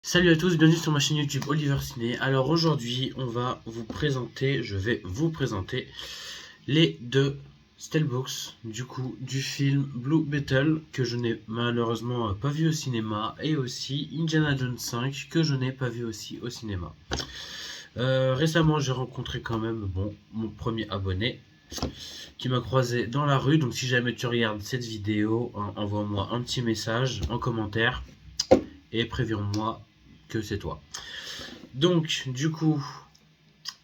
Salut à tous, bienvenue sur ma chaîne YouTube Oliver Ciné. Alors aujourd'hui, je vais vous présenter les deux Steelbooks du film Blue Beetle que je n'ai malheureusement pas vu au cinéma, et aussi Indiana Jones 5 que je n'ai pas vu aussi au cinéma. Récemment, j'ai rencontré quand même mon premier abonné qui m'a croisé dans la rue. Donc si jamais tu regardes cette vidéo, envoie-moi un petit message en commentaire et préviens-moi que c'est toi. Donc,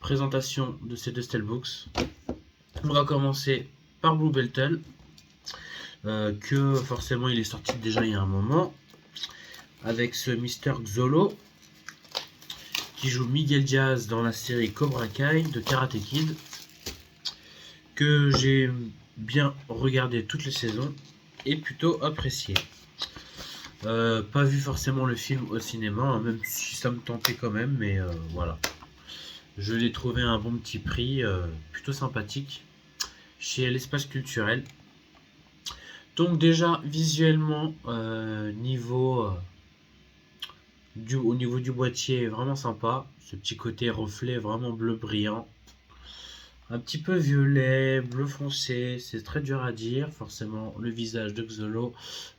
présentation de ces deux Steelbooks. On va commencer par Blue Beetle, que forcément il est sorti déjà il y a un moment, avec ce Mr. Xolo, qui joue Miguel Diaz dans la série Cobra Kai de Karate Kid, que j'ai bien regardé toutes les saisons et plutôt apprécié. Pas vu forcément le film au cinéma, hein, même si ça me tentait quand même, mais voilà. Je l'ai trouvé à un bon petit prix, plutôt sympathique, chez l'Espace Culturel. Donc déjà, visuellement, au niveau du boîtier, vraiment sympa. Ce petit côté reflet vraiment bleu brillant. Un petit peu violet, bleu foncé, c'est très dur à dire. Forcément, le visage de Xolo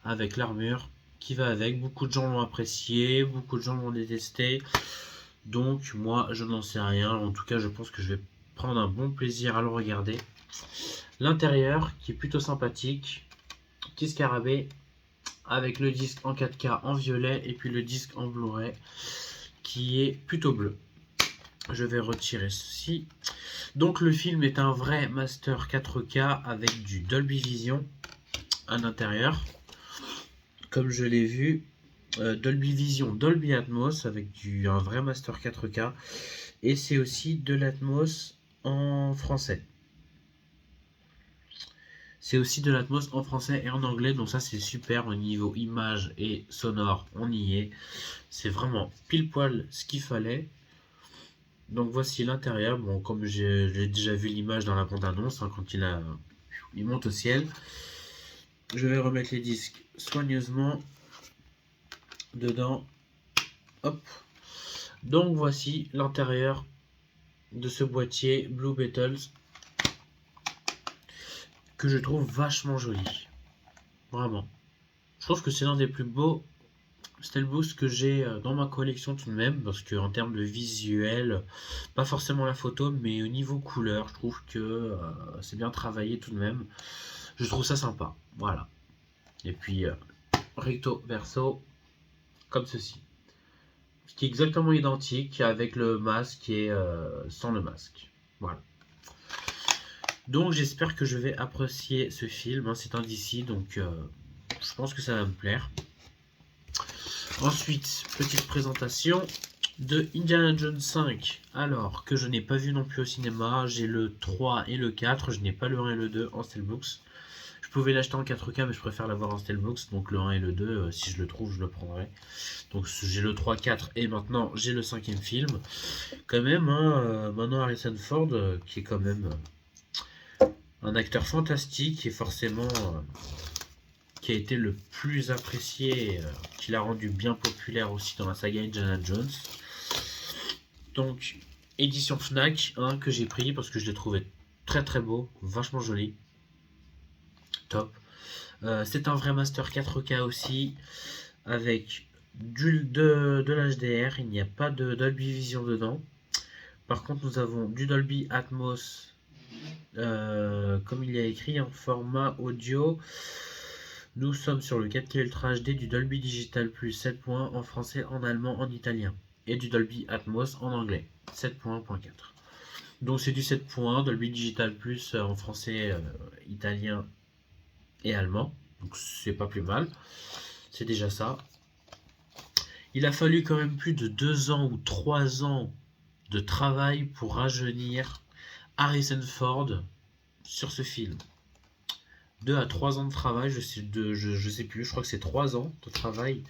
avec l'armure qui va avec. Beaucoup de gens l'ont apprécié, beaucoup de gens l'ont détesté. Donc moi, je n'en sais rien. En tout cas, je pense que je vais prendre un bon plaisir à le regarder. L'intérieur, qui est plutôt sympathique. Petit scarabée avec le disque en 4K en violet et puis le disque en Blu-ray qui est plutôt bleu. Je vais retirer ceci. Donc le film est un vrai master 4K avec du Dolby Vision à l'intérieur. Comme je l'ai vu, Dolby Vision, Dolby Atmos avec un vrai master 4K. Et c'est aussi de l'Atmos en français. C'est aussi de l'Atmos en français et en anglais, donc ça c'est super au niveau image et sonore, on y est. C'est vraiment pile poil ce qu'il fallait. Donc voici l'intérieur. Bon, comme j'ai déjà vu l'image dans la bande-annonce, hein, quand il monte au ciel. Je vais remettre les disques soigneusement dedans. Hop. Donc voici l'intérieur de ce boîtier Blue Beetles, que je trouve vachement joli. Vraiment. Je trouve que c'est l'un des plus beaux Steelbooks que j'ai dans ma collection tout de même, parce que en termes de visuel, pas forcément la photo, mais au niveau couleur, je trouve que c'est bien travaillé tout de même. Je trouve ça sympa, voilà. Et puis recto verso, comme ceci, ce qui est exactement identique avec le masque et sans le masque. Voilà. Donc j'espère que je vais apprécier ce film, hein. C'est un DC, donc je pense que ça va me plaire. Ensuite, petite présentation de Indiana Jones 5. Alors, que je n'ai pas vu non plus au cinéma. J'ai le 3 et le 4. Je n'ai pas le 1 et le 2 en Steelbooks. Je pouvais l'acheter en 4K, mais je préfère l'avoir en Steelbooks. Donc le 1 et le 2, si je le trouve, je le prendrai. Donc j'ai le 3, 4 et maintenant j'ai le 5e film. Quand même, hein, maintenant Harrison Ford, qui est quand même un acteur fantastique et forcément... qui a été le plus apprécié, qui l'a rendu bien populaire aussi dans la saga Indiana Jones. Donc, édition Fnac, hein, que j'ai pris parce que je l'ai trouvé très très beau, vachement joli. Top. C'est un vrai master 4K aussi, avec de l'HDR, il n'y a pas de Dolby Vision dedans. Par contre, nous avons du Dolby Atmos, comme il y a écrit, en format audio. Nous sommes sur le 4K Ultra HD, du Dolby Digital Plus 7 points en français, en allemand, en italien. Et du Dolby Atmos en anglais, 7 points.4. Donc c'est du 7 points, Dolby Digital Plus en français, italien et allemand. Donc c'est pas plus mal. C'est déjà ça. Il a fallu quand même plus de 2 ans ou 3 ans de travail pour rajeunir Harrison Ford sur ce film. 2 à 3 ans de travail, je sais plus, je crois que c'est 3 ans de travail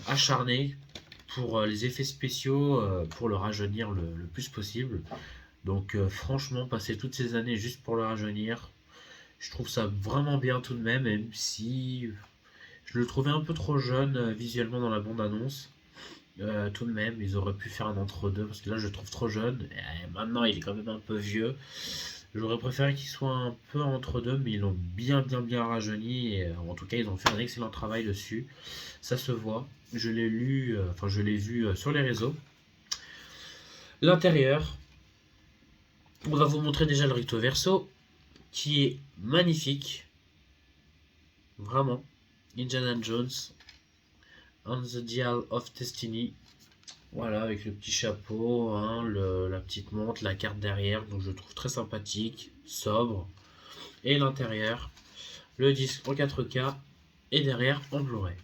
acharné pour les effets spéciaux, pour le rajeunir le plus possible. Donc franchement, passer toutes ces années juste pour le rajeunir, je trouve ça vraiment bien tout de même si je le trouvais un peu trop jeune visuellement dans la bande-annonce. Tout de même, ils auraient pu faire un entre-deux parce que là je le trouve trop jeune. Et maintenant il est quand même un peu vieux. J'aurais préféré qu'il soit un peu entre-deux, mais ils l'ont bien rajeuni. Et en tout cas, ils ont fait un excellent travail dessus. Ça se voit. Je l'ai lu, enfin je l'ai vu sur les réseaux. L'intérieur, on va vous montrer déjà le recto verso qui est magnifique. Vraiment. Indiana Jones on the Dial of Destiny. Voilà, avec le petit chapeau, hein, la petite montre, la carte derrière, donc je trouve très sympathique, sobre. Et l'intérieur, le disque en 4K et derrière en Blu-ray.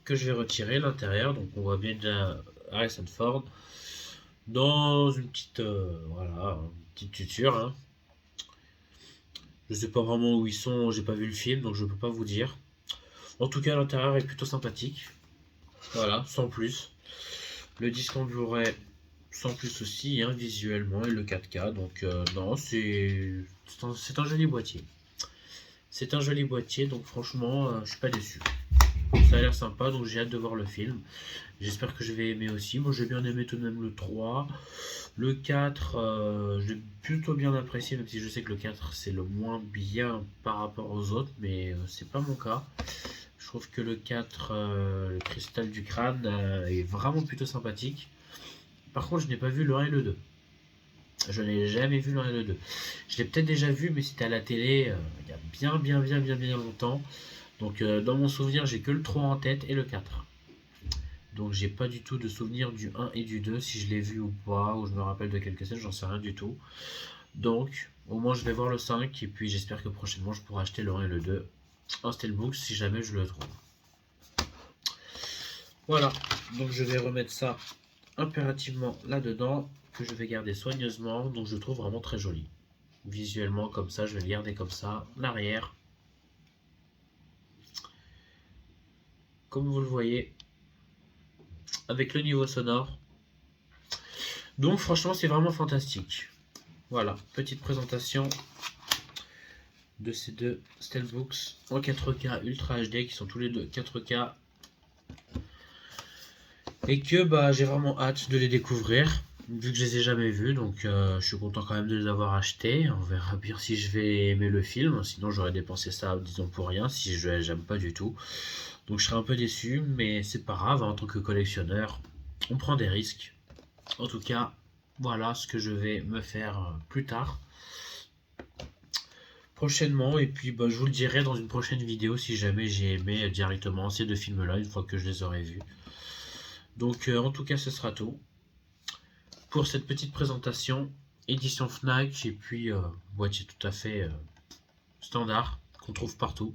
Que je vais retirer l'intérieur, donc on voit bien déjà Harrison Ford dans une petite, voilà, une petite tuture. Hein. Je sais pas vraiment où ils sont, j'ai pas vu le film, donc je peux pas vous dire. En tout cas, l'intérieur est plutôt sympathique. Voilà, sans plus. Le disque en Blu-ray, sans plus aussi, hein, visuellement, et le 4K. Donc, non, c'est un joli boîtier. C'est un joli boîtier, donc franchement, je suis pas déçu. Ça a l'air sympa, donc j'ai hâte de voir le film. J'espère que je vais aimer aussi. Moi, j'ai bien aimé tout de même le 3. Le 4, j'ai plutôt bien apprécié, même si je sais que le 4, c'est le moins bien par rapport aux autres, mais c'est pas mon cas. Je trouve que le 4, le cristal du crâne, est vraiment plutôt sympathique. Par contre, je n'ai pas vu le 1 et le 2. Je n'ai jamais vu le 1 et le 2. Je l'ai peut-être déjà vu, mais c'était à la télé il y a bien longtemps. Donc, dans mon souvenir, j'ai que le 3 en tête et le 4. Donc, j'ai pas du tout de souvenir du 1 et du 2, si je l'ai vu ou pas, ou je me rappelle de quelques scènes, j'en sais rien du tout. Donc, au moins, je vais voir le 5, et puis j'espère que prochainement, je pourrai acheter le 1 et le 2 en Steelbook si jamais je le trouve. Voilà, donc je vais remettre ça impérativement là-dedans, que je vais garder soigneusement, donc je trouve vraiment très joli. Visuellement, comme ça, je vais le garder comme ça, l'arrière. Comme vous le voyez, avec le niveau sonore. Donc franchement, c'est vraiment fantastique. Voilà, petite présentation de ces deux Steelbooks en 4K Ultra HD, qui sont tous les deux 4K. Et que j'ai vraiment hâte de les découvrir, vu que je les ai jamais vus, donc je suis content quand même de les avoir achetés. On verra bien si je vais aimer le film, sinon j'aurais dépensé ça, disons, pour rien, si je j'aime pas du tout. Donc je serais un peu déçu, mais c'est pas grave, hein, en tant que collectionneur, on prend des risques. En tout cas, voilà ce que je vais me faire plus tard, prochainement, et puis je vous le dirai dans une prochaine vidéo si jamais j'ai aimé directement ces deux films-là, une fois que je les aurai vus. Donc en tout cas, ce sera tout pour cette petite présentation, édition Fnac, et puis boîtier tout à fait standard qu'on trouve partout.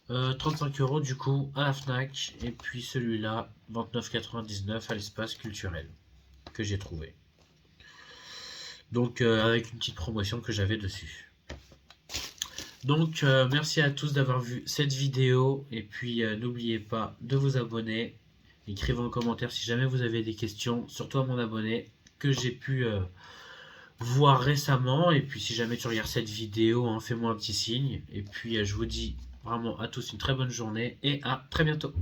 35 € du coup à la Fnac, et puis celui-là 29,99 à l'espace culturel que j'ai trouvé. Donc avec une petite promotion que j'avais dessus. Donc merci à tous d'avoir vu cette vidéo, et puis n'oubliez pas de vous abonner. Écrivez en commentaire si jamais vous avez des questions, surtout à mon abonné que j'ai pu voir récemment. Et puis si jamais tu regardes cette vidéo, hein, fais-moi un petit signe. Et puis je vous dis vraiment à tous une très bonne journée et à très bientôt.